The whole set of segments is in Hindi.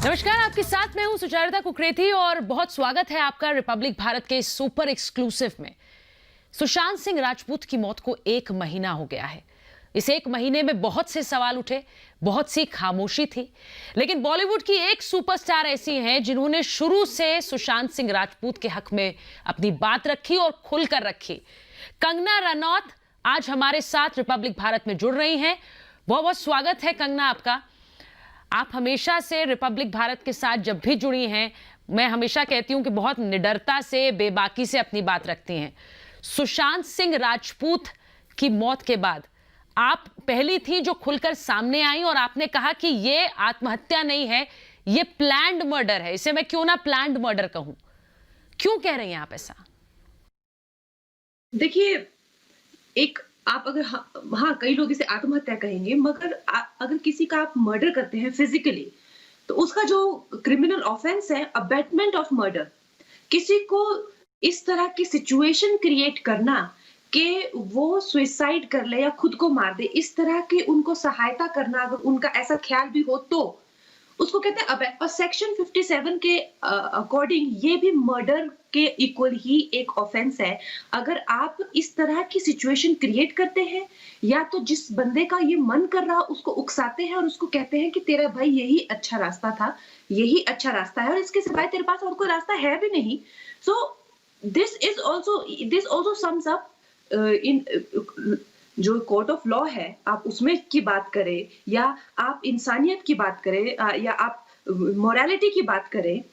नमस्कार, आपके साथ मैं हूं सुचारिता कुकरेती और बहुत स्वागत है आपका रिपब्लिक भारत के सुपर एक्सक्लूसिव में। सुशांत सिंह राजपूत की मौत को 1 महीना हो गया है। इस 1 महीने में बहुत से सवाल उठे, बहुत सी खामोशी थी, लेकिन बॉलीवुड की एक सुपरस्टार ऐसी हैं जिन्होंने शुरू से सुशांत सिंह राजपूत के हक में अपनी बात रखी और खुलकर रखी। कंगना रनौत आज हमारे साथ रिपब्लिक भारत में जुड़ रही हैं। बहुत बहुत स्वागत है कंगना आपका। आप हमेशा से रिपब्लिक भारत के साथ जब भी जुड़ी हैं, मैं हमेशा कहती हूं कि बहुत निडरता से, बेबाकी से अपनी बात रखती हैं। सुशांत सिंह राजपूत की मौत के बाद आप पहली थी जो खुलकर सामने आई और आपने कहा कि ये आत्महत्या नहीं है, ये प्लान्ड मर्डर है। इसे मैं क्यों ना प्लान्ड मर्डर कहूं। क्यों कह रही हैं आप ऐसा? देखिए, एक आप अगर हाँ, कई लोग इसे आत्महत्या कहेंगे, मगर अगर किसी का आप मर्डर करते हैं फिजिकली, तो उसका जो क्रिमिनल ऑफेंस है अबैटमेंट ऑफ मर्डर, किसी को इस तरह की सिचुएशन क्रिएट करना कि वो सुसाइड कर ले या खुद को मार दे, इस तरह की उनको सहायता करना, अगर उनका ऐसा ख्याल भी हो तो उसको कहते हैं अबैट। और सेक्शन 57 के अकॉर्डिंग ये भी मर्डर के इक्वल ही एक ऑफेंस है। अगर आप इस तरह की सिचुएशन क्रिएट करते हैं या तो जिस बंदे का ये मन कर रहा उसको उकसाते हैं और उसको कहते हैं कि तेरा भाई यही अच्छा रास्ता था, यही अच्छा रास्ता है और इसके सिवाय तेरे पास और कोई रास्ता है भी नहीं। So this also sums up in जो कोर्ट ऑफ लॉ है, आप उसमें की बात करें या आप इंसानियत की बात करें या आप मोरालिटी की बात करें,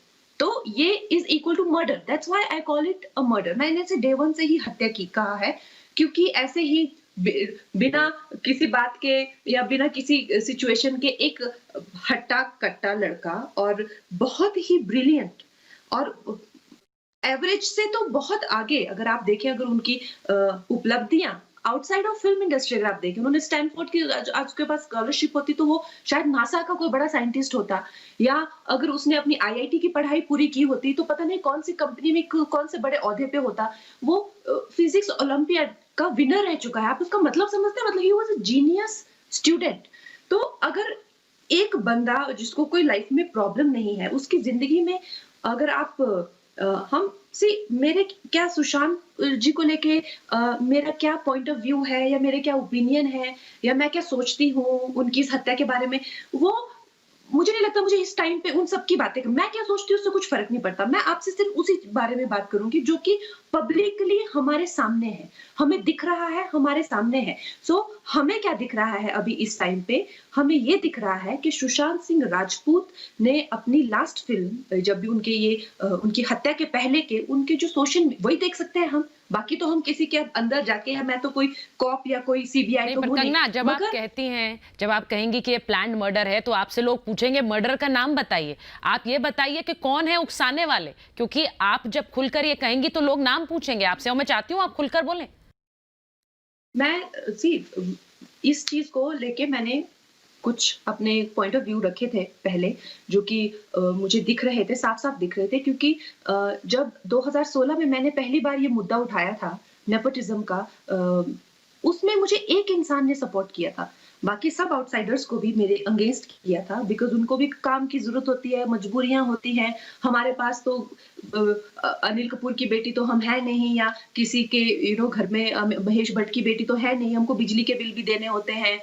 तो ये is equal to murder. That's why I call it a murder. मैंने इसे डे वन से ही हत्या की कहा है, क्योंकि ऐसे ही बिना किसी बात के या बिना किसी सिचुएशन के एक हट्टा कट्टा लड़का और बहुत ही ब्रिलियंट और एवरेज से तो बहुत आगे, अगर आप देखें, अगर उनकी उपलब्धियां आउटसाइड ऑफ फिल्म इंडस्ट्री अगर आप देखें, उन्होंने स्टैनफोर्ड की आज उसके पास स्कॉलरशिप होती तो वो शायद नासा का कोई बड़ा साइंटिस्ट होता, या अगर उसने अपनी आईआईटी की पढ़ाई पूरी की होती तो पता नहीं कौन सी कंपनी में कौन से बड़े ओहदे पे होता। वो फिजिक्स ओलंपियाड का विनर रह चुका है। आप उसका मतलब समझते हैं? मतलब he was a genius student. तो अगर एक बंदा जिसको कोई लाइफ में प्रॉब्लम नहीं है, उसकी जिंदगी में अगर आप हम सी मेरे क्या सुशांत जी को लेके मेरा क्या पॉइंट ऑफ व्यू है या मेरे क्या ओपिनियन है या मैं क्या सोचती हूँ उनकी इस हत्या के बारे में, वो मुझे नहीं लगता मुझे इस टाइम पे उन सब की बातें, मैं क्या सोचती हूँ उससे कुछ फर्क नहीं पड़ता। मैं आपसे सिर्फ उसी बारे में बात करूंगी जो कि पब्लिकली हमारे सामने है, हमें दिख रहा है, हमारे सामने है। सो हमें क्या दिख रहा है अभी इस टाइम पे? हमें ये दिख रहा है कि सुशांत सिंह राजपूत ने अपनी लास्ट फिल्म, जब भी उनके ये उनकी हत्या के पहले के उनके जो सोशल, वही देख सकते हैं हम। बाकी तो हम किसी के अंदर जाके, या मैं तो कोई कॉप या कोई सीबीआई नहीं, तो पर हूं कंगना, नहीं, जब आप मगर कहती हैं, जब आप कहेंगी कि ये प्लान्ड मर्डर है, तो आपसे लोग पूछेंगे मर्डर का नाम बताइए। आप ये बताइए कि कौन है उकसाने वाले, क्योंकि आप जब खुलकर ये कहेंगी तो लोग नाम पूछेंगे आपसे और मैं चाहती हूँ आप खुलकर बोलें। मैं सी इस चीज को लेके मैंने कुछ अपने पॉइंट ऑफ व्यू रखे थे पहले, जो कि मुझे दिख रहे थे, साफ-साफ दिख रहे थे, क्योंकि जब 2016 में मैंने पहली बार ये मुद्दा उठाया था नेपोटिज्म का, उसमें मुझे एक इंसान ने सपोर्ट किया था। बाकी सब आउटसाइडर्स को भी मेरे अगेंस्ट किया था, बिकॉज़ उनको भी काम की ज़रूरत होती है, मजबूरियाँ होती हैं। हमारे पास तो अनिल कपूर की बेटी तो हम हैं नहीं, या किसी के घर में महेश भट्ट की बेटी तो है नहीं, हमको बिजली के बिल भी देने होते हैं,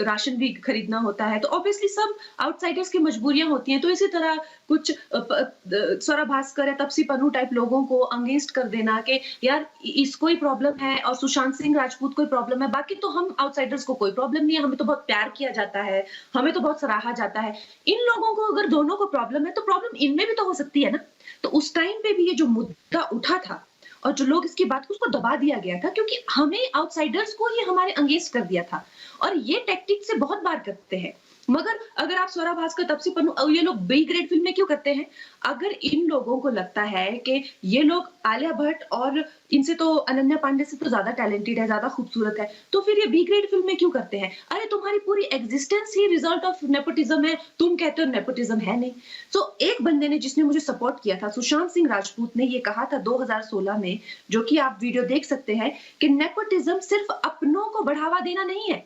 राशन भी खरीदना होता है। तो ऑब्वियसली सब आउटसाइडर्स की मजबूरियाँ होती हैं। तो इसी तरह कुछ स्वरा भास्कर या तापसी पन्नू टाइप लोगों को अगेंस्ट कर देना कि यार इसको ही प्रॉब्लम है और सुशांत सिंह राजपूत को ही प्रॉब्लम है, बाकी तो हम आउटसाइडर्स को कोई प्रॉब्लम नहीं है, हमें तो बहुत प्यार किया जाता है, हमें तो बहुत सराहा जाता है। इन लोगों को अगर दोनों को प्रॉब्लम है तो प्रॉब्लम इनमें भी तो हो सकती है ना। तो उस टाइम पे भी ये जो मुद्दा उठा था और जो लोग इसकी बात को उसको दबा दिया गया था, क्योंकि हमें आउटसाइडर्स को ही हमारे अगेंस्ट कर दिया था। और ये टैक्टिक से बहुत बार करते हैं। मगर अगर आप स्वरा भास्कर, तापसी पन्नू, ये लोग बी ग्रेड फिल्में क्यों करते हैं? अगर इन लोगों को लगता है कि ये लोग आलिया भट्ट और इनसे तो अनन्या पांडे से तो ज्यादा टैलेंटेड है, ज्यादा खूबसूरत है, तो फिर ये बी ग्रेड फिल्में क्यों करते हैं? अरे तुम्हारी पूरी existence he result of nepotism है, तुम कहते हो नेपोटिज्म है नहीं। सो एक बंदे ने जिसने मुझे सपोर्ट किया था, सुशांत सिंह राजपूत ने ये कहा था 2016 में, जो कि आप वीडियो देख सकते हैं, कि नेपोटिज्म सिर्फ अपनों को बढ़ावा देना नहीं है,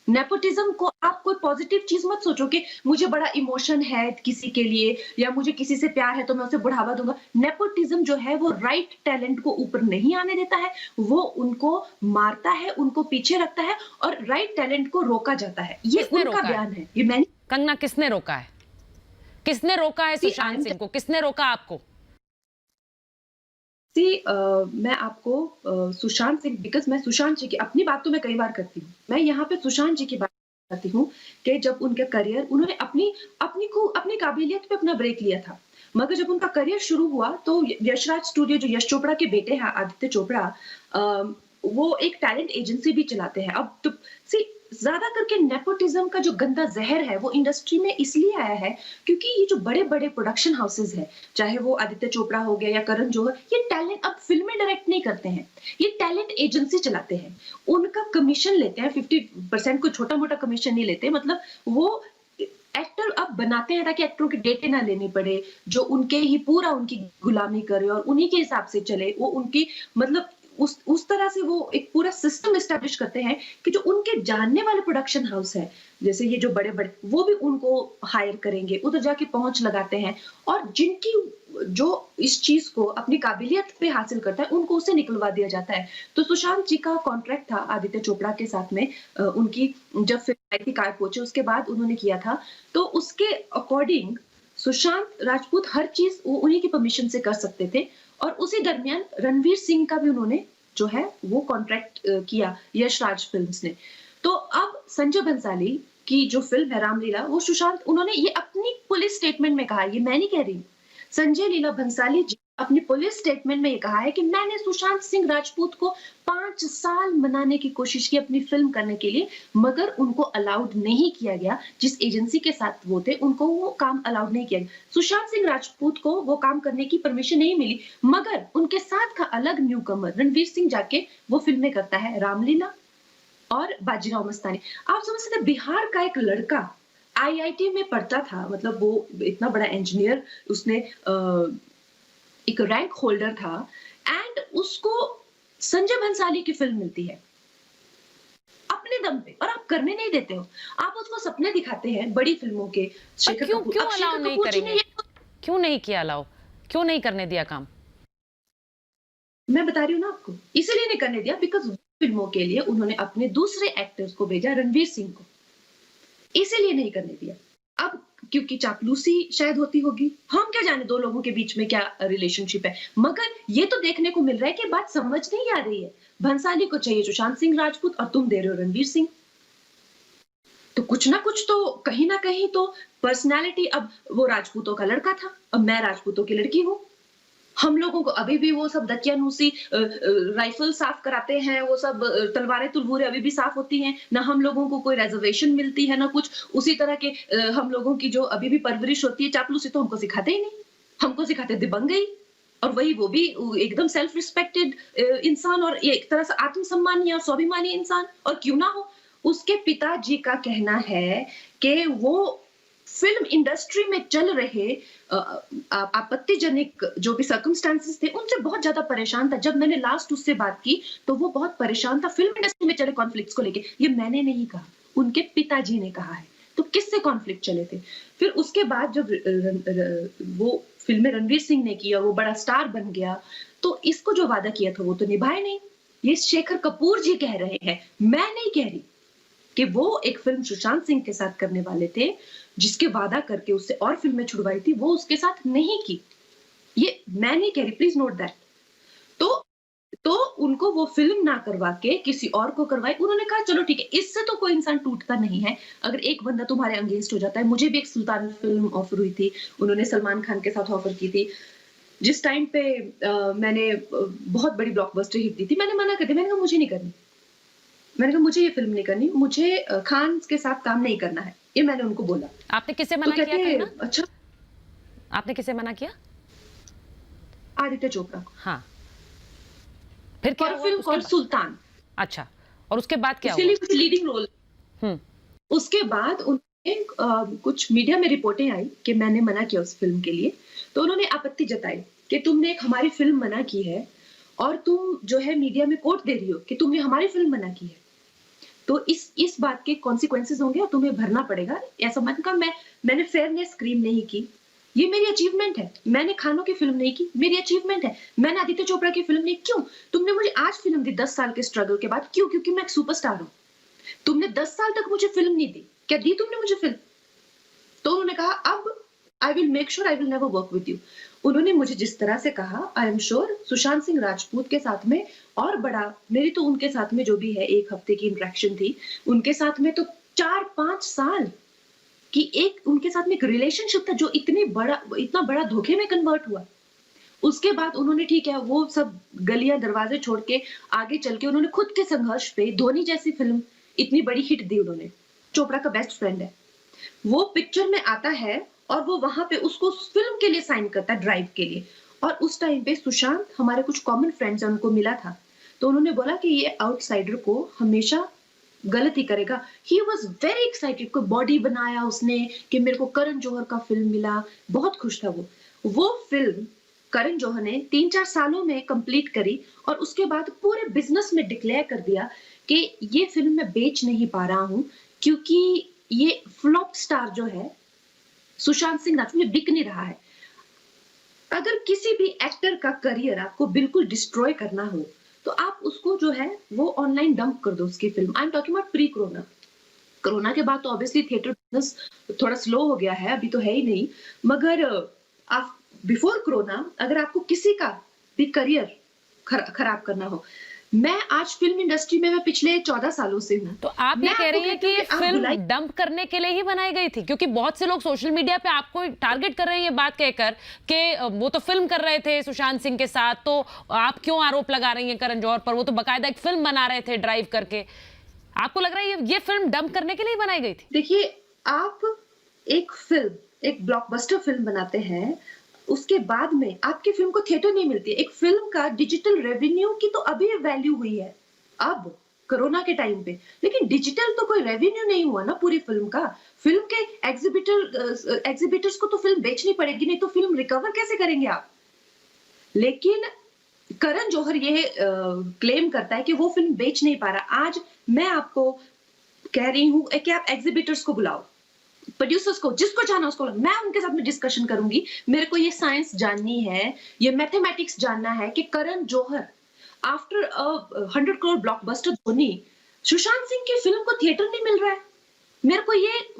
नेपोटिज्म को आप कोई पॉजिटिव चीज मत सोचो कि मुझे बड़ा इमोशन है किसी के लिए या मुझे किसी से प्यार है तो मैं उसे बढ़ावा दूंगा। नेपोटिज्म जो है वो राइट टैलेंट को ऊपर नहीं आने देता है, वो उनको मारता है, उनको पीछे रखता है और राइट टैलेंट को रोका जाता है। ये किसने उनका रोका है? बयान है। ये मैंने कंगना, किसने रोका है? किसने रोका है See, सुशांत I'm सिंह को? किसने रोका आपको? मैं आपको सुशांत सिंह, बिकॉज मैं सुशांत जी की अपनी बात तो मैं कई बार करती हूँ, मैं यहाँ पे सुशांत जी की बात करती हूँ कि जब उनका करियर, उन्होंने अपनी काबिलियत पे अपना ब्रेक लिया था, मगर जब उनका करियर शुरू हुआ तो यशराज स्टूडियो, जो यश चोपड़ा के बेटे हैं आदित्य चोपड़ा, वो एक टैलेंट एजेंसी भी चलाते हैं। अब तो सी, ज्यादा करके नेपोटिज्म का जो गंदा जहर है वो इंडस्ट्री में इसलिए आया है क्योंकि ये जो बड़े बड़े प्रोडक्शन हाउसेज है, चाहे वो आदित्य चोपड़ा हो गया या करण जौहर, ये टैलेंट अब फिल्में डायरेक्ट नहीं करते हैं, ये टैलेंट एजेंसी चलाते हैं। उनका कमीशन लेते हैं 50%, कोई छोटा मोटा कमीशन नहीं लेते, मतलब वो एक्टर अब बनाते हैं ताकि एक्टरों के डेटे ना लेने पड़े, जो उनके ही पूरा उनकी गुलामी करे और उन्हीं के हिसाब से चले, वो उनकी मतलब उस तरह से वो एक पूरा सिस्टम एस्टेब्लिश करते हैं कि जो उनके जानने वाले प्रोडक्शन हाउस है, जैसे ये जो बड़े बड़े, वो भी उनको हायर करेंगे, उधर जाके पहुंच लगाते हैं, और जिनकी जो इस चीज को अपनी काबिलियत पे हासिल करता है उनको उससे निकलवा दिया जाता है। तो सुशांत जी का कॉन्ट्रैक्ट था आदित्य चोपड़ा के साथ में, उनकी जब फिल्म आई थी काय पोचे, उसके बाद उन्होंने किया था, तो उसके अकॉर्डिंग सुशांत राजपूत हर चीज वो उन्हीं की परमिशन से कर सकते थे, और उसी दरमियान रणवीर सिंह का भी उन्होंने जो है वो कॉन्ट्रैक्ट किया यश राज फिल्म्स ने। तो अब संजय बंसाली की जो फिल्म है रामलीला, वो सुशांत, उन्होंने ये अपनी पुलिस स्टेटमेंट में कहा, ये मैं नहीं कह रही हूँ, संजय लीला भंसाली जी अपनी पुलिस स्टेटमेंट में ये कहा है कि मैंने सुशांत सिंह राजपूत को 5 साल मनाने की कोशिश की अपनी फिल्म करने के लिए, मगर उनको अलाउड नहीं किया गया। जिस एजेंसी के साथ वो थे उनको वो काम अलाउड नहीं किया गया। सुशांत सिंह राजपूत को वो काम करने की परमिशन नहीं मिली, मगर उनके साथ का अलग न्यू कमर रणवीर सिंह जाके वो फिल्में करता है, रामलीला और बाजीराव मस्तानी। आप समझ सकते हैं, बिहार का एक लड़का आईआईटी में पढ़ता था, मतलब वो इतना बड़ा इंजीनियर, उसने एक रैंक होल्डर था, एंड उसको संजय भंसाली की फिल्म मिलती है अपने दम पे, और आप करने नहीं देते हो। आप उसको सपने दिखाते हैं बड़ी फिल्मों के। शेखर क्यों कपूर, क्यों अब अलाउ शेखर नहीं कपूर जी ने करेंगे? ये, क्यों नहीं किया अलाउ? क्यों नहीं करने दिया काम? मैं बता रही हूँ ना आपको, इसीलिए नहीं करने दिया बिकॉज फिल्मों के लिए उन्होंने अपने दूसरे एक्टर्स को भेजा, रणवीर सिंह को, इसीलिए नहीं करने दिया। अब क्योंकि चापलूसी शायद होती होगी, हम क्या जाने दो लोगों के बीच में क्या रिलेशनशिप है, मगर ये तो देखने को मिल रहा है कि बात समझ नहीं आ रही है। भंसाली को चाहिए सुशांत सिंह राजपूत और तुम दे रहे हो रणवीर सिंह, तो कुछ ना कुछ तो कहीं ना कहीं तो पर्सनालिटी, अब वो राजपूतों का लड़का था, अब मैं राजपूतों की लड़की हूँ, हम लोगों को अभी भी वो सब दकियानूसी राइफल साफ कराते हैं, वो सब तलवारें तुलबूरें अभी भी साफ होती हैं ना, हम लोगों को कोई रिजर्वेशन मिलती है ना कुछ, उसी तरह के हम लोगों की जो अभी भी परवरिश होती है, चापलूसी तो हमको सिखाते ही नहीं, हमको सिखाते दिबंगई, और वही वो भी एकदम सेल्फ रिस्पेक्टेड इंसान और एक तरह से आत्मसम्मानी और स्वाभिमानी इंसान, और क्यों ना हो। उसके पिताजी का कहना है कि वो फिल्म इंडस्ट्री में चल रहे आपत्तिजनक जो भी सर्कमस्टांसेस थे उनसे बहुत ज्यादा परेशान था। जब मैंने लास्ट उससे बात की तो वो बहुत परेशान था फिल्म इंडस्ट्री में चले कॉन्फ्लिक्ट्स को लेके। ये मैंने नहीं कहा, उनके पिताजी ने कहा है। तो किससे कॉन्फ्लिक्ट चले थे? फिर उसके बाद जब वो फिल्में रणवीर सिंह ने की और वो बड़ा स्टार बन गया, तो इसको जो वादा किया था वो तो निभाए नहीं। ये शेखर कपूर जी कह रहे हैं, मैं नहीं कह रही, कि वो एक फिल्म सुशांत सिंह के साथ करने वाले थे, जिसके वादा करके उससे और फिल्में छुड़वाई थी, वो उसके साथ नहीं की। ये मैं नहीं कह रही, प्लीज नोट दैट। तो उनको वो फिल्म ना करवा के किसी और को करवाई। उन्होंने कहा चलो ठीक है, इससे तो कोई इंसान टूटता नहीं है अगर एक बंदा तुम्हारे अगेंस्ट हो जाता है। मुझे भी एक सुल्तान फिल्म ऑफर हुई थी, उन्होंने सलमान खान के साथ ऑफर की थी, जिस टाइम पे मैंने बहुत बड़ी ब्लॉकबस्टर हिट दी थी। मैंने मना कर दिया, मैंने कहा मुझे नहीं करनी, मैंने कहा मुझे ये फिल्म नहीं करनी, मुझे खान के साथ काम नहीं करना है, ये मैंने उनको बोला। आपने किसे तो मना किया कहते करना? अच्छा, आपने किसे मना किया? आदित्य चोपड़ा को, हाँ, फिर क्या फॉर हुआ फिल्म उसके कॉल्ड बाद? सुल्तान, अच्छा, और उसके बाद क्या उसके हुआ? लिए कुछ लीडिंग रोल। हम्म। उसके बाद उन्हें कुछ मीडिया में रिपोर्टें आई कि मैंने मना किया उस फिल्म के लिए। तो उन्होंने आपत्ति जताई कि तुमने एक हमारी फिल्म मना की है और तुम जो है मीडिया में कोट दे रही हो कि तुमने हमारी फिल्म मना की है। तो इस बात के कॉन्सिक्वेंसेस होंगे और तुम्हें भरना पड़ेगा। ऐसा मत कहा मैंने फेयरनेस स्क्रीन नहीं की, ये मेरी अचीवमेंट है। मैंने खानों की फिल्म नहीं की, मेरी अचीवमेंट है। मैंने आदित्य चोपड़ा की फिल्म नहीं, क्यों? तुमने मुझे आज फिल्म दी 10 साल के स्ट्रगल के बाद, क्यों? क्योंकि मैं एक सुपरस्टार हूँ। तुमने 10 साल तक मुझे फिल्म नहीं दी, क्या दी तुमने मुझे फिल्म? तो उन्होंने कहा अब I will make sure I will never work with you. उन्होंने मुझे जिस तरह से कहा, I am sure Sushant Singh Rajput के साथ में और बड़ा, मेरी तो उनके साथ में जो भी है 1 हफ्ते की इंटरेक्शन थी, उनके साथ में तो 4-5 साल कि एक उनके साथ में एक रिलेशनशिप था जो इतना बड़ा धोखे में कन्वर्ट हुआ। उसके बाद उन्होंने ठीक है वो सब गलियां दरवाजे छोड़ के आगे चल के उन्होंने खुद के संघर्ष पे धोनी जैसी फिल्म इतनी बड़ी हिट दी उन्होंने। चोपड़ा का बेस्ट फ्रेंड है, वो पिक्चर में आता है और वो वहां पे उसको फिल्म के लिए साइन करता है, ड्राइव के लिए। और उस टाइम पे सुशांत, हमारे कुछ कॉमन फ्रेंड्स हैं, उनको मिला था, तो उन्होंने बोला कि ये आउटसाइडर को हमेशा गलती करेगा। ही वॉज वेरी एक्साइटेड, कोई बॉडी बनाया उसने कि मेरे को करण जौहर का फिल्म मिला, बहुत खुश था वो फिल्म करण जौहर ने 3-4 सालों में कंप्लीट करी और उसके बाद पूरे बिजनेस में डिक्लेयर कर दिया कि ये फिल्म मैं बेच नहीं पा रहा हूं क्योंकि ये फ्लॉप स्टार जो है सुशांत सिंह राजपूत में बिक नहीं रहा है। अगर किसी भी एक्टर का करियर आपको बिल्कुल डिस्ट्रॉय करना हो तो आप उसको जो है वो ऑनलाइन डंप कर दो उसकी film. I am talking about pre corona. Corona के बाद तो ऑब्वियसली थिएटर बिजनेस थोड़ा स्लो हो गया है, अभी तो है ही नहीं, मगर आप बिफोर कोरोना अगर आपको किसी का भी करियर खराब करना हो, मैं आज फिल्म इंडस्ट्री में मैं पिछले 14 सालों से हूँ। तो आप ये कह रही हैं कि फिल्म डंप करने के लिए ही बनाई गई थी? क्योंकि बहुत से लोग सोशल मीडिया पे आपको टारगेट कर रहे हैं ये बात कहकर कि वो तो फिल्म कर रहे थे सुशांत सिंह के साथ, तो आप क्यों आरोप लगा रही हैं करण जौहर पर? वो तो बाकायदा एक फिल्म बना रहे थे ड्राइव करके। आपको लग रहा है ये फिल्म डंप करने के लिए ही बनाई गई थी? देखिए, आप एक ब्लॉकबस्टर फिल्म बनाते हैं, उसके बाद में आपकी फिल्म को थिएटर नहीं मिलती। एक फिल्म का डिजिटल रेवेन्यू की तो अभी वैल्यू हुई है, अब कोरोना के टाइम पे, लेकिन डिजिटल तो कोई रेवेन्यू नहीं हुआ ना पूरी फिल्म का। फिल्म के एग्जीबिटर्स को तो फिल्म बेचनी पड़ेगी, नहीं तो फिल्म रिकवर कैसे करेंगे आप? लेकिन करण जौहर ये क्लेम करता है कि वो फिल्म बेच नहीं पा रहा। आज मैं आपको कह रही हूँ कि आप एग्जीबिटर्स को बुलाओ, प्रोड्यूसर्स को, जिसको जाना उसको, मैं उनके साथ में डिस्कशन करूंगी। मेरे को ये साइंस जाननी है, ये मैथमेटिक्स जानना है कि करण जौहर आफ्टर 100 करोड़ ब्लॉकबस्टर धोनी, सुशांत सिंह की फिल्म को थिएटर नहीं मिल रहा है।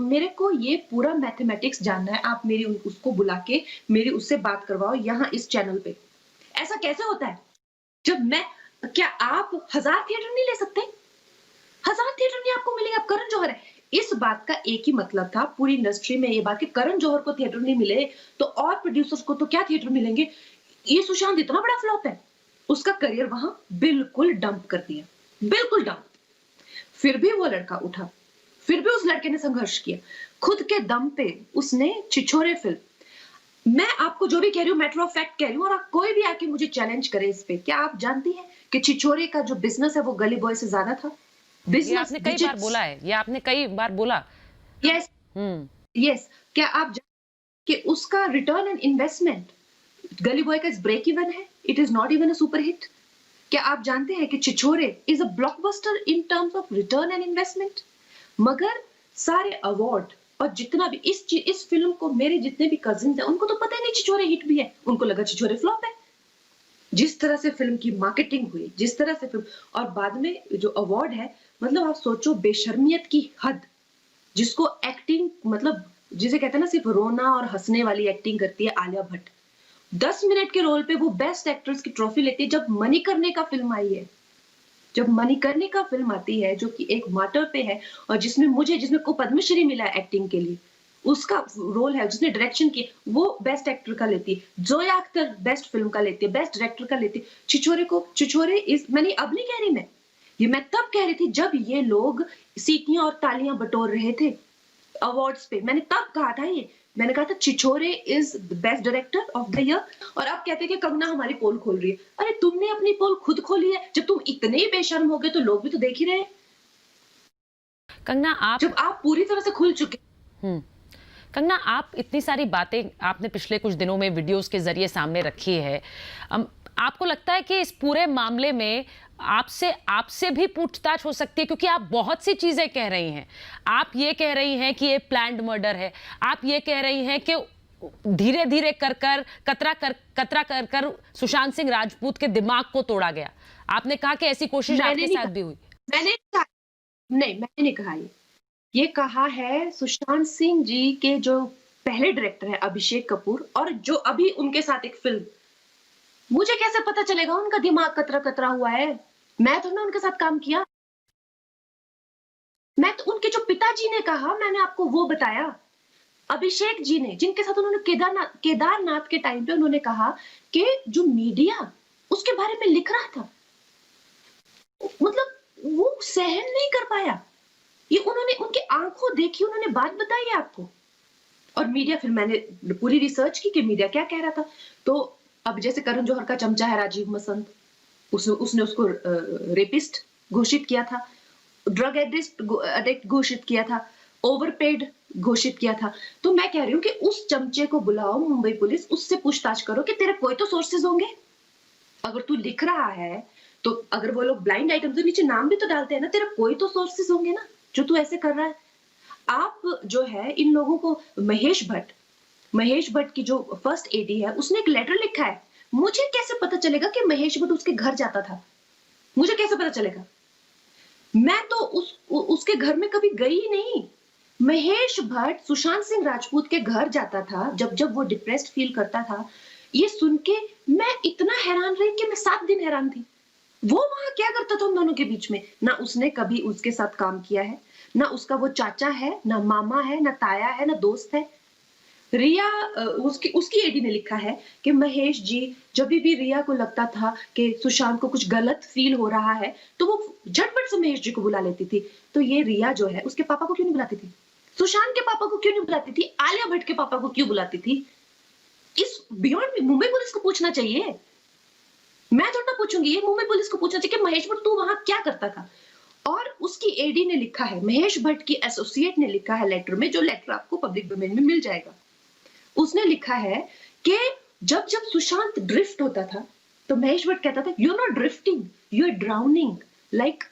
मेरे को ये पूरा मैथमेटिक्स जानना है। आप मेरी उसको बुला के मेरी उससे बात करवाओ यहाँ इस चैनल पे। ऐसा कैसे होता है? जब क्या आप 1000 थिएटर नहीं ले सकते? 1000 थिएटर नहीं आपको मिलेगा, आप करण जौहर है। इस बात का एक ही मतलब था पूरी इंडस्ट्री में, ये बात कि करण जौहर को थिएटर नहीं मिले तो और प्रोड्यूसर्स को तो क्या थिएटर मिलेंगे। ये सुशांत इतना बड़ा फ्लॉप है, उसका करियर वहां बिल्कुल डंप कर दिया, बिल्कुल डंप। फिर भी वो लड़का उठा, फिर भी उस लड़के ने संघर्ष किया, खुद के दम पे उसने छिछोरे फिल्म। मैं आपको जो भी कह रही हूँ मैटर ऑफ फैक्ट कह रही हूँ, और आप कोई भी आके मुझे चैलेंज करे इस पे। क्या आप जानती हैं कि छिछोरे का जो बिजनेस है वो गली बॉय से ज्यादा था? ये आपने कई बार बोला है, ये आपने कई बार बोला। Yes yes. क्या आप कि उसका return and investment Gully Boy का ब्रेक इवन है, it is not even a super hit. क्या आप जानते हैं कि Chhichhore is a blockbuster in terms of return and investment? मगर सारे अवार्ड और जितना भी इस फिल्म को, मेरे जितने भी कजिन्स हैं उनको तो पता ही नहीं छिछोरे हिट भी है, उनको लगा छिछोरे फ्लॉप है। जिस तरह से फिल्म की मार्केटिंग हुई, जिस तरह से फिल्म, और बाद में जो अवार्ड है, मतलब आप सोचो बेशर्मियत की हद, जिसको एक्टिंग, मतलब जिसे कहते हैं ना सिर्फ रोना और हंसने वाली एक्टिंग करती है आलिया भट्ट, 10 मिनट के रोल पे वो बेस्ट एक्ट्रेस की ट्रॉफी लेती है। जब मणिकर्णिका का फिल्म आई है, जब मणिकर्णिका का फिल्म आती है जो कि एक मार्टर पे है और जिसमें को पद्मश्री मिला है एक्टिंग के लिए, उसका रोल है, जिसने डायरेक्शन की, वो बेस्ट एक्टर का लेती है। जोया अख्तर बेस्ट फिल्म का लेती है, बेस्ट डायरेक्टर का लेती है। छिछोरे मैंने अब नहीं कह रही, मैं तब कह रही थी जब ये लोग सीटियां और तालियां बटोर रहे थे अवार्ड्स पे। मैंने तब कहा था, मैंने कहा था Chhichhore is the best director of the year, और अब कहते हैं कि कंगना हमारी पोल खोल रही है। अरे तुमने अपनी पोल खुद खोली है, जब तुम इतने ही बेशर्म हो गए तो लोग भी तो देख ही रहे हैं। कंगना, जब आप पूरी तरह से खुल चुके। कंगना, आप इतनी सारी बातें आपने पिछले कुछ दिनों में वीडियोस के जरिए सामने रखी है। आपको लगता है कि इस पूरे मामले में आपसे आपसे भी पूछताछ हो सकती है, क्योंकि आप बहुत सी चीजें कह रही हैं। आप ये कह रही हैं कि ये प्लान्ड मर्डर है, आप ये कह रही हैं कि धीरे धीरे कर कर कतरा कर कर सुशांत सिंह राजपूत के दिमाग को तोड़ा गया। आपने कहा कि ऐसी कोशिश मैंने आपके नहीं साथ कहा, भी हुई। मैंने कहा, नहीं मैंने नहीं कहा ये कहा है सुशांत सिंह जी के जो पहले डायरेक्टर है अभिषेक कपूर, और जो अभी उनके साथ एक फिल्म, मुझे कैसे पता चलेगा उनका दिमाग कतरा कतरा हुआ है? मैं तो ना उनके साथ काम किया। मैं तो उनके जो पिताजी ने कहा मैंने आपको वो बताया। अभिषेक जी ने, जिनके साथ उन्होंने केदारनाथ के टाइम पे उन्होंने कहा कि जो मीडिया उसके बारे में लिख रहा था, मतलब वो सहन नहीं कर पाया। ये उन्होंने उनकी आंखों देखी, उन्होंने बात बताई आपको। और मीडिया, फिर मैंने पूरी रिसर्च की कि मीडिया क्या कह रहा था। तो अब जैसे करण जौहर का चमचा है राजीव मसंद, उसने उसको रेपिस्ट घोषित किया था, ड्रग एडिक्ट घोषित किया था, ओवरपेड घोषित किया था। तो मैं कह रही हूँ कि उस चमचे को बुलाओ मुंबई पुलिस, उससे पूछताछ करो कि तेरे कोई तो सोर्सेज होंगे। अगर तू लिख रहा है तो अगर वो लोग ब्लाइंड आइटम तो नीचे नाम भी तो डालते हैं ना, तेरे कोई तो सोर्सेज होंगे ना जो तू ऐसे कर रहा है। आप जो है इन लोगों को, महेश भट्ट की जो फर्स्ट एडी है उसने एक लेटर लिखा है। मुझे कैसे पता चलेगा कि महेश भट्ट उसके घर जाता था? मुझे कैसे पता चलेगा? मैं तो उसके घर में कभी गई ही नहीं। महेश भट्ट सुशांत सिंह राजपूत के घर जाता था जब वो डिप्रेस्ड फील करता था। ये सुन के मैं इतना हैरान रही कि मैं 7 दिन हैरान थी। वो वहां क्या करता था उन दोनों के बीच में? ना उसने कभी उसके साथ काम किया है, ना उसका वो चाचा है, ना मामा है, ना ताया है, ना दोस्त है। रिया, उसकी एडी ने लिखा है कि महेश जी जब भी रिया को लगता था कि सुशांत को कुछ गलत फील हो रहा है तो वो झटपट से महेश जी को बुला लेती थी। तो ये रिया जो है उसके पापा को क्यों नहीं बुलाती थी? सुशांत के पापा को क्यों नहीं बुलाती थी? आलिया भट्ट के पापा को क्यों बुलाती थी? इस बियॉन्ड मुंबई पुलिस को पूछना चाहिए। मैं थोड़ा पूछूंगी, ये मुंबई पुलिस को पूछना चाहिए कि महेश भट्ट तू वहां क्या करता था। और उसकी एडी ने लिखा है, महेश भट्ट की एसोसिएट ने लिखा है लेटर में, जो लेटर आपको पब्लिक डोमेन में मिल जाएगा। उसने लिखा है कि जब जब सुशांत ड्रिफ्ट होता था तो महेश भट्ट कहता था you are not drifting, you are drowning like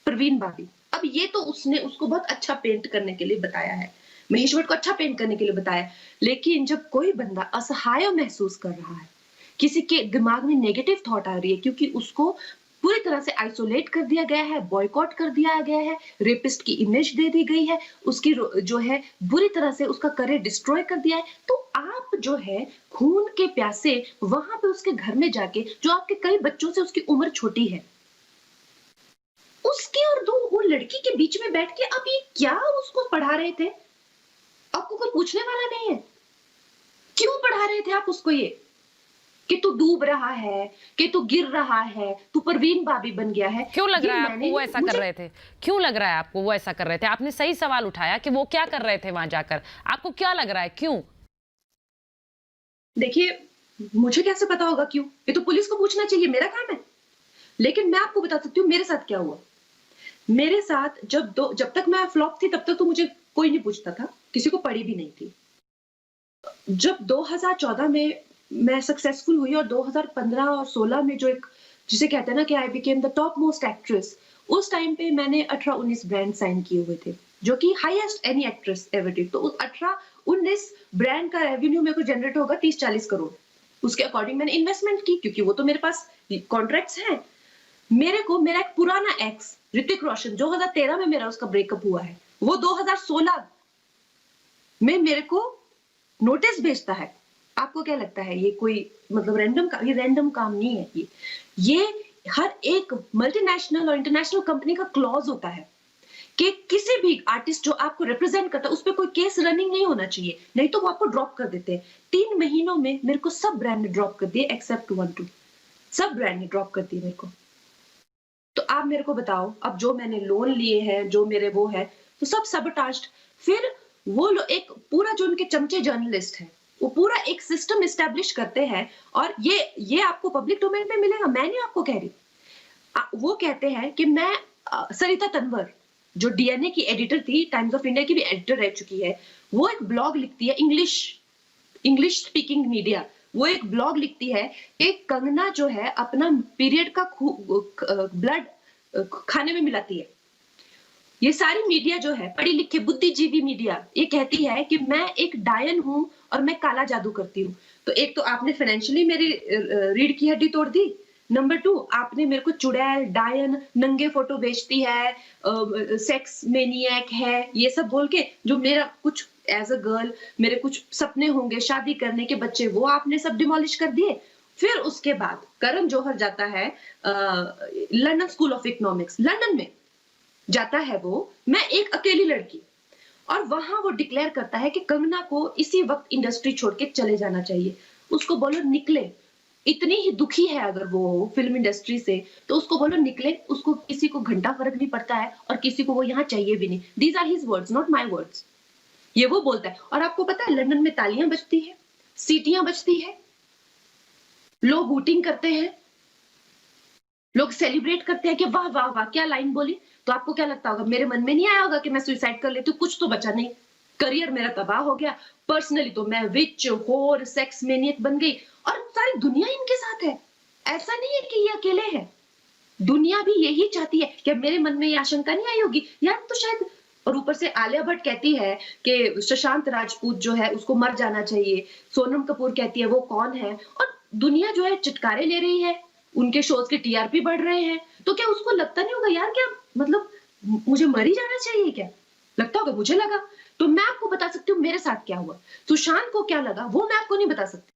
Parveen Babi. अब ये तो उसने उसको बहुत अच्छा पेंट करने के लिए बताया है, महेश भट्ट को अच्छा पेंट करने के लिए बताया। लेकिन जब कोई बंदा असहाय महसूस कर रहा है, किसी के दिमाग में नेगेटिव थॉट आ रही है क्योंकि उसको पूरी तरह से आइसोलेट कर दिया गया है, बॉयकॉट कर दिया गया है, रेपिस्ट की इमेज दे दी गई है, उसकी जो है बुरी तरह से उसका करियर डिस्ट्रॉय कर दिया है, तो आप जो है खून के प्यासे वहां पे उसके घर में जाके, जो आपके कई बच्चों से उसकी उम्र छोटी है, उसके और वो लड़की के बीच में बैठ के आप ये क्या उसको पढ़ा रहे थे? आपको कोई पूछने वाला नहीं है, क्यों पढ़ा रहे थे आप उसको ये कि तू डूब रहा है, कि तू गिर रहा है, तू परवीन बाबी बन गया है? क्यों लग रहा है आपको वो ऐसा कर रहे थे? क्यों लग रहा है आपको वो ऐसा कर रहे थे? आपने सही सवाल उठाया कि वो क्या कर रहे थे वहां जाकर। आपको क्या लग रहा है क्यों? देखिए, मुझे कैसे पता होगा क्यों? ये तो पुलिस को पूछना चाहिए, मेरा काम है। लेकिन मैं आपको बता सकती हूँ मेरे साथ क्या हुआ। मेरे साथ जब तक मैं फ्लॉप थी तब तक तो मुझे कोई नहीं पूछता था, किसी को पड़ी भी नहीं थी। जब 2014 में मैं सक्सेसफुल हुई और 2015 और 16 में जो एक, जिसे कहते हैं ना कि I became the top most actress, उस टाइम पे मैंने 18-19 ब्रांड साइन किए हुए थे, जो कि highest any actress ever did. तो उस 18-19 ब्रांड का रेवेन्यू मेरे को जनरेट होगा 30-40 करोड़। उसके अकॉर्डिंग मैंने इन्वेस्टमेंट की, क्योंकि वो तो मेरे पास कॉन्ट्रैक्ट्स हैं। मेरा एक पुराना एक्स ऋतिक रोशन, 2013 में मेरा उसका ब्रेकअप हुआ है, वो 2016 में मेरे को नोटिस भेजता है। आपको क्या लगता है ये कोई मतलब ये रैंडम काम नहीं है। ये हर एक मल्टीनेशनल और इंटरनेशनल कंपनी का क्लॉज होता है कि किसी भी आर्टिस्ट जो आपको रिप्रेजेंट करता है उस पर कोई केस रनिंग नहीं होना चाहिए, नहीं तो वो आपको ड्रॉप कर देते हैं। 3 महीनों में मेरे को सब ब्रांड ने ड्रॉप कर दिए एक्सेप्ट 1-2, सब ब्रांड ने ड्रॉप कर दिए मेरे को। तो आप मेरे को बताओ, अब जो मैंने लोन लिए हैं, जो मेरे वो है, तो सब सबटाज्ड। फिर वो एक पूरा जो उनके चमचे जर्नलिस्ट है, वो पूरा एक सिस्टम एस्टेब्लिश करते हैं, और ये आपको पब्लिक डोमेन में मिलेगा, मैं नहीं आपको कह रही। वो कहते हैं कि मैं सरिता तंवर, जो डीएनए की एडिटर थी, टाइम्स ऑफ इंडिया की भी एडिटर रह चुकी है, वो एक ब्लॉग लिखती है इंग्लिश स्पीकिंग मीडिया, वो एक ब्लॉग लिखती है कि कंगना जो है अपना पीरियड का ब्लड खाने में मिलाती है। ये सारी मीडिया जो है, पढ़ी लिखी बुद्धिजीवी मीडिया, ये कहती है कि मैं एक डायन हूं और मैं काला जादू करती हूँ। तो एक तो आपने फाइनेंशियली मेरी रीढ़ की हड्डी तोड़ दी। नंबर 2, आपने मेरे को चुड़ैल, डायन, नंगे फोटो बेचती है, सेक्स मेनियक है, ये सब बोल के जो मेरा कुछ एज अ गर्ल मेरे कुछ सपने होंगे शादी करने के, बच्चे, वो आपने सब डिमोलिश कर दिए। फिर उसके बाद करण जौहर जाता है London school of economics, London में जाता है वो, मैं एक अकेली लड़की, और वहां वो डिक्लेयर करता है कि कंगना को इसी वक्त इंडस्ट्री छोड़ के चले जाना चाहिए। उसको बोलो निकले, इतनी ही दुखी है अगर वो फिल्म इंडस्ट्री से, तो उसको बोलो निकले, उसको किसी को घंटा फर्क नहीं पड़ता है और किसी को वो यहाँ चाहिए भी नहीं। These are his words, not my words. ये वो बोलता है। और आपको पता है लंदन में तालियां बजती है, सीटियां बजती है, लोग वोटिंग करते हैं, लोग सेलिब्रेट करते हैं कि वाह वाह वाह क्या लाइन बोली। तो आपको क्या लगता होगा, मेरे मन में नहीं आया होगा कि मैं सुसाइड कर लेती हूँ? कुछ तो बचा नहीं, करियर मेरा तबाह हो गया, पर्सनली तो मैं विच, होर, सेक्स मेनियक बन गई, और सारी दुनिया इनके साथ है। ऐसा नहीं है कि ये अकेले है, दुनिया भी यही चाहती है। क्या मेरे मन में ये आशंका नहीं आई होगी यार, तो शायद। और ऊपर से आलिया भट्ट कहती है कि सुशांत राजपूत जो है उसको मर जाना चाहिए, सोनम कपूर कहती है वो कौन है, और दुनिया जो है चिटकारे ले रही है, उनके शोज के टीआरपी बढ़ रहे हैं। तो क्या उसको लगता नहीं होगा यार, क्या मतलब मुझे मर ही जाना चाहिए क्या? लगता होगा, मुझे लगा। तो मैं आपको बता सकती हूँ मेरे साथ क्या हुआ, सुशांत को क्या लगा वो मैं आपको नहीं बता सकती।